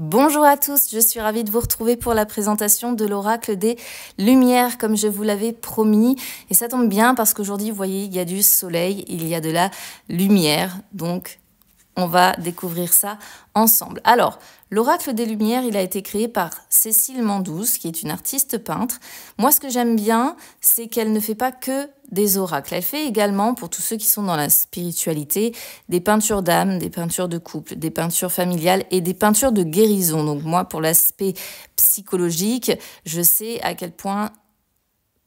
Bonjour à tous, je suis ravie de vous retrouver pour la présentation de l'oracle des Lumières, comme je vous l'avais promis. Et ça tombe bien parce qu'aujourd'hui, vous voyez, il y a du soleil, il y a de la lumière. Donc, on va découvrir ça ensemble. Alors, l'oracle des Lumières, il a été créé par Cécile Mandouze, qui est une artiste peintre. Moi, ce que j'aime bien, c'est qu'elle ne fait pas que des oracles. Elle fait également, pour tous ceux qui sont dans la spiritualité, des peintures d'âme, des peintures de couple, des peintures familiales et des peintures de guérison. Donc moi, pour l'aspect psychologique, je sais à quel point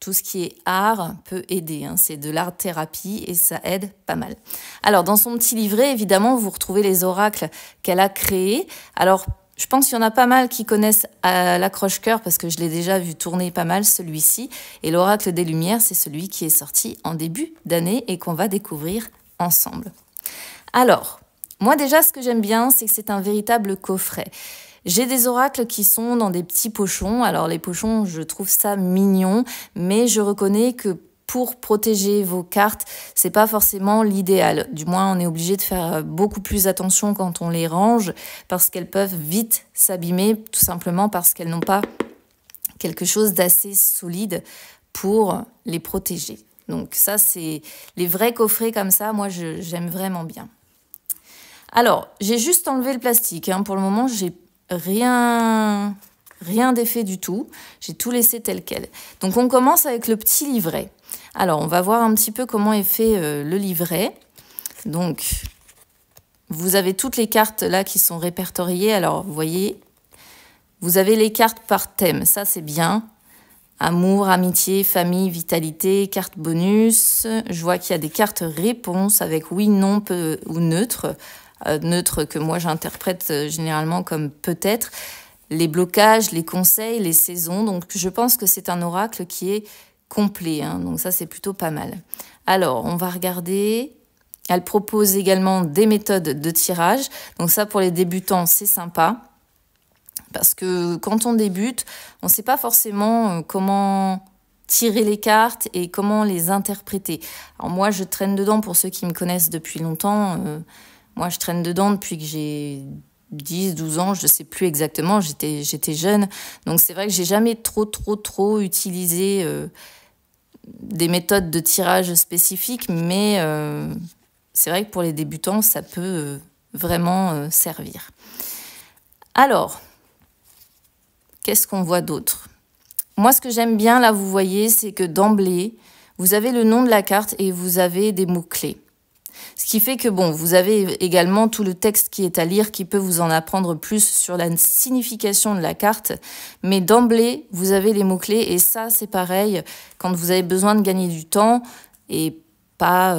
tout ce qui est art peut aider. C'est de l'art-thérapie et ça aide pas mal. Alors, dans son petit livret, évidemment, vous retrouvez les oracles qu'elle a créés. Alors, je pense qu'il y en a pas mal qui connaissent l'accroche-cœur parce que je l'ai déjà vu tourner pas mal, celui-ci. Et l'oracle des Lumières, c'est celui qui est sorti en début d'année et qu'on va découvrir ensemble. Alors, moi déjà, ce que j'aime bien, c'est que c'est un véritable coffret. J'ai des oracles qui sont dans des petits pochons. Alors, les pochons, je trouve ça mignon, mais je reconnais que pour protéger vos cartes, c'est pas forcément l'idéal. Du moins, on est obligé de faire beaucoup plus attention quand on les range parce qu'elles peuvent vite s'abîmer, tout simplement parce qu'elles n'ont pas quelque chose d'assez solide pour les protéger. Donc ça, c'est les vrais coffrets comme ça, moi, j'aime vraiment bien. Alors, j'ai juste enlevé le plastique. Pour le moment, j'ai rien d'effet du tout. J'ai tout laissé tel quel. Donc, on commence avec le petit livret. Alors, on va voir un petit peu comment est fait le livret. Donc, vous avez toutes les cartes là qui sont répertoriées. Alors, vous voyez, vous avez les cartes par thème. Ça, c'est bien. Amour, amitié, famille, vitalité, carte bonus. Je vois qu'il y a des cartes réponses avec oui, non, peu ou neutre. Neutre que moi, j'interprète généralement comme peut-être. Les blocages, les conseils, les saisons. Donc, je pense que c'est un oracle qui est complet. Donc, ça, c'est plutôt pas mal. Alors, on va regarder. Elle propose également des méthodes de tirage. Donc, ça, pour les débutants, c'est sympa. Parce que quand on débute, on ne sait pas forcément comment tirer les cartes et comment les interpréter. Alors, moi, je traîne dedans pour ceux qui me connaissent depuis longtemps. Moi, je traîne dedans depuis que j'ai 10, 12 ans, je ne sais plus exactement, j'étais jeune. Donc, c'est vrai que j'ai jamais trop utilisé des méthodes de tirage spécifiques, mais c'est vrai que pour les débutants, ça peut vraiment servir. Alors, qu'est-ce qu'on voit d'autre? Moi, ce que j'aime bien, là, vous voyez, c'est que d'emblée, vous avez le nom de la carte et vous avez des mots-clés. Ce qui fait que, bon, vous avez également tout le texte qui est à lire, qui peut vous en apprendre plus sur la signification de la carte. Mais d'emblée, vous avez les mots-clés. Et ça, c'est pareil, quand vous avez besoin de gagner du temps et pas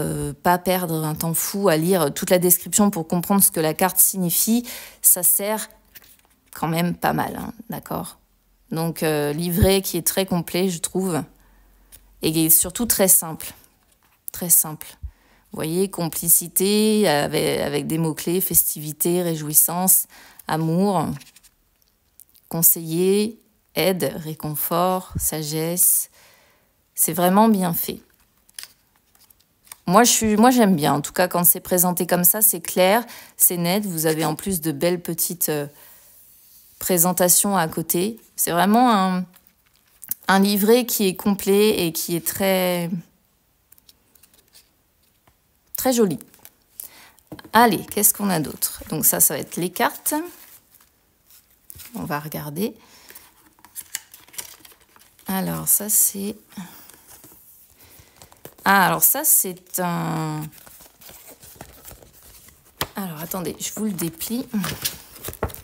perdre un temps fou à lire toute la description pour comprendre ce que la carte signifie, ça sert quand même pas mal, d'accord? Donc, livret qui est très complet, je trouve, et surtout très simple. Très simple. Vous voyez, complicité avec des mots-clés, festivité, réjouissance, amour, conseiller, aide, réconfort, sagesse. C'est vraiment bien fait. Moi, j'aime bien. En tout cas, quand c'est présenté comme ça, c'est clair, c'est net. Vous avez en plus de belles petites présentations à côté. C'est vraiment un livret qui est complet et qui est très joli. Allez, qu'est-ce qu'on a d'autre? Donc ça va être les cartes. On va regarder. Alors, ça, c'est... Ah, alors ça, c'est un... Alors, attendez, je vous le déplie.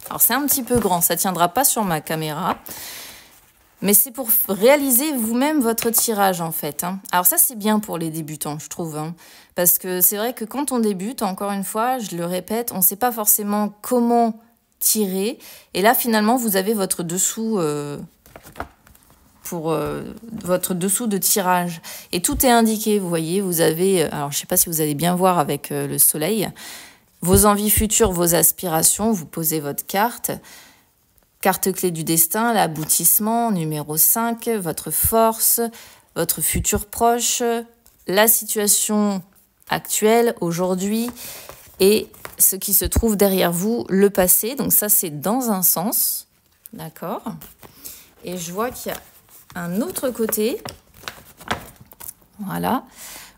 Alors, c'est un petit peu grand, ça ne tiendra pas sur ma caméra. Mais c'est pour réaliser vous-même votre tirage, en fait. Alors ça, c'est bien pour les débutants, je trouve. Parce que c'est vrai que quand on débute, encore une fois, je le répète, on ne sait pas forcément comment tirer. Et là, finalement, vous avez votre dessous votre dessous de tirage. Et tout est indiqué, vous voyez. Vous avez, alors je ne sais pas si vous allez bien voir avec le soleil, vos envies futures, vos aspirations. Vous posez votre carte. Carte clé du destin, l'aboutissement, numéro 5, votre force, votre futur proche, la situation actuelle, aujourd'hui, et ce qui se trouve derrière vous, le passé. Donc ça, c'est dans un sens. D'accord? Et je vois qu'il y a un autre côté. Voilà.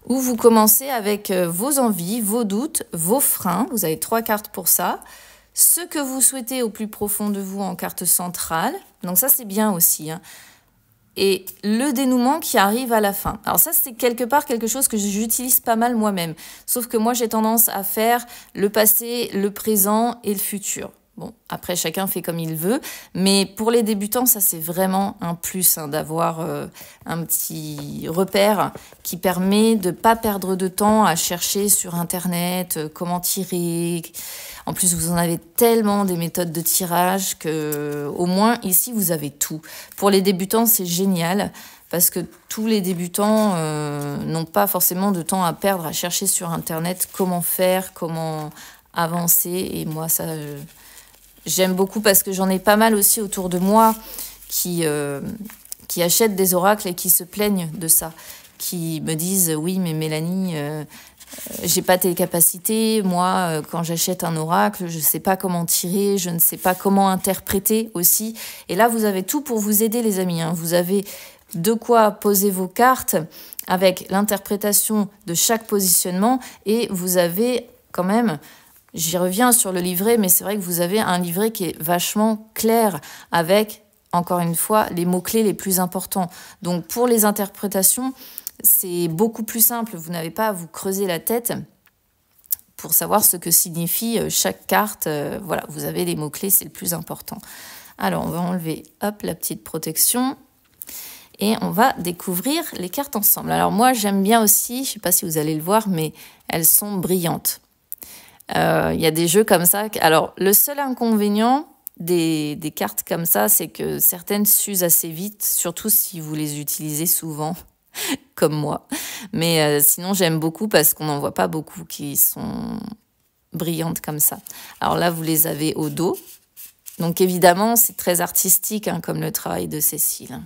Où vous commencez avec vos envies, vos doutes, vos freins. Vous avez 3 cartes pour ça. Ce que vous souhaitez au plus profond de vous en carte centrale. Donc ça, c'est bien aussi, hein. Et le dénouement qui arrive à la fin. Alors ça, c'est quelque part quelque chose que j'utilise pas mal moi-même. Sauf que moi, j'ai tendance à faire le passé, le présent et le futur. Bon, après, chacun fait comme il veut. Mais pour les débutants, ça, c'est vraiment un plus, hein, d'avoir un petit repère qui permet de ne pas perdre de temps à chercher sur Internet comment tirer. En plus, vous en avez tellement des méthodes de tirage que, au moins, ici, vous avez tout. Pour les débutants, c'est génial parce que tous les débutants n'ont pas forcément de temps à perdre à chercher sur Internet comment faire, comment avancer. Et moi, ça... j'aime beaucoup parce que j'en ai pas mal aussi autour de moi qui achètent des oracles et qui se plaignent de ça, qui me disent « Oui, mais Mélanie, j'ai pas tes capacités. Moi, quand j'achète un oracle, je sais pas comment tirer, je ne sais pas comment interpréter aussi. » Et là, vous avez tout pour vous aider, les amis, hein. Vous avez de quoi poser vos cartes avec l'interprétation de chaque positionnement et vous avez quand même... J'y reviens sur le livret, mais c'est vrai que vous avez un livret qui est vachement clair avec, encore une fois, les mots-clés les plus importants. Donc, pour les interprétations, c'est beaucoup plus simple. Vous n'avez pas à vous creuser la tête pour savoir ce que signifie chaque carte. Voilà, vous avez les mots-clés, c'est le plus important. Alors, on va enlever, hop, la petite protection. Et on va découvrir les cartes ensemble. Alors, moi, j'aime bien aussi, je ne sais pas si vous allez le voir, mais elles sont brillantes. Y a des jeux comme ça. Alors, le seul inconvénient des cartes comme ça, c'est que certaines s'usent assez vite, surtout si vous les utilisez souvent, comme moi. Mais sinon, j'aime beaucoup parce qu'on n'en voit pas beaucoup qui sont brillantes comme ça. Alors là, vous les avez au dos. Donc évidemment, c'est très artistique, hein, comme le travail de Cécile.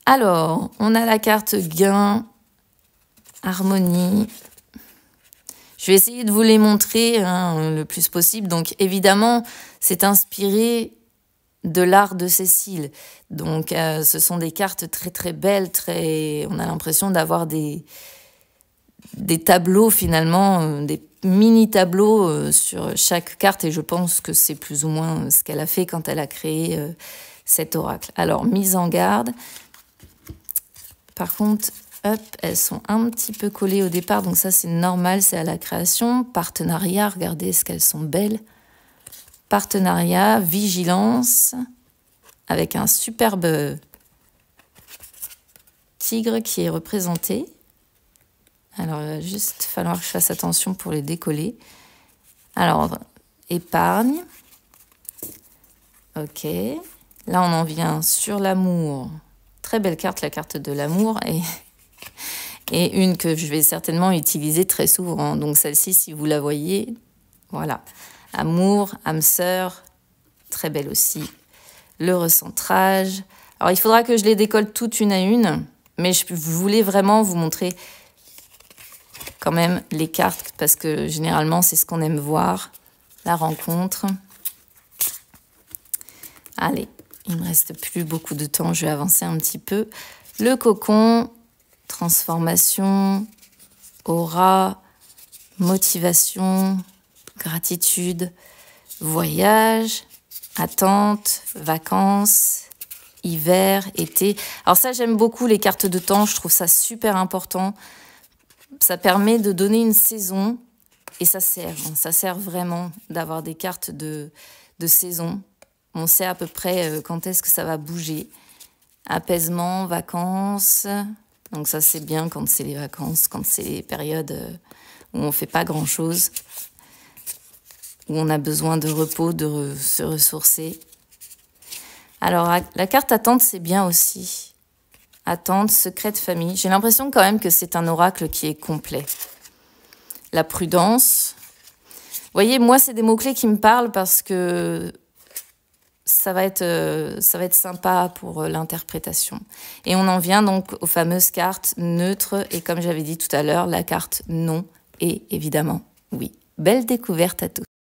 Alors, on a la carte gain, harmonie. Je vais essayer de vous les montrer, hein, le plus possible. Donc, évidemment, c'est inspiré de l'art de Cécile. Donc, ce sont des cartes très, très belles. On a l'impression d'avoir des tableaux, finalement, des mini-tableaux sur chaque carte. Et je pense que c'est plus ou moins ce qu'elle a fait quand elle a créé cet oracle. Alors, mise en garde. Par contre... hop, elles sont un petit peu collées au départ, donc ça c'est normal, c'est à la création. Partenariat, regardez ce qu'elles sont belles. Partenariat, vigilance, avec un superbe tigre qui est représenté. Alors il va juste falloir que je fasse attention pour les décoller. Alors, épargne. Ok, là on en vient sur l'amour. Très belle carte, la carte de l'amour. Et une que je vais certainement utiliser très souvent. Donc celle-ci, si vous la voyez, voilà. Amour, âme sœur, très belle aussi. Le recentrage. Alors il faudra que je les décolle toutes une à une, mais je voulais vraiment vous montrer quand même les cartes, parce que généralement c'est ce qu'on aime voir. La rencontre. Allez, il ne me reste plus beaucoup de temps, je vais avancer un petit peu. Le cocon... transformation, aura, motivation, gratitude, voyage, attente, vacances, hiver, été. Alors ça, j'aime beaucoup les cartes de temps, je trouve ça super important. Ça permet de donner une saison et ça sert vraiment d'avoir des cartes de saison. On sait à peu près quand est-ce que ça va bouger. Apaisement, vacances... Donc ça, c'est bien quand c'est les vacances, quand c'est les périodes où on ne fait pas grand-chose, où on a besoin de repos, de se ressourcer. Alors, la carte attente, c'est bien aussi. Attente, secret de famille. J'ai l'impression quand même que c'est un oracle qui est complet. La prudence. Vous voyez, moi, c'est des mots-clés qui me parlent parce que... ça va être sympa pour l'interprétation. Et on en vient donc aux fameuses cartes neutres et comme j'avais dit tout à l'heure, la carte non et évidemment, oui, belle découverte à tous.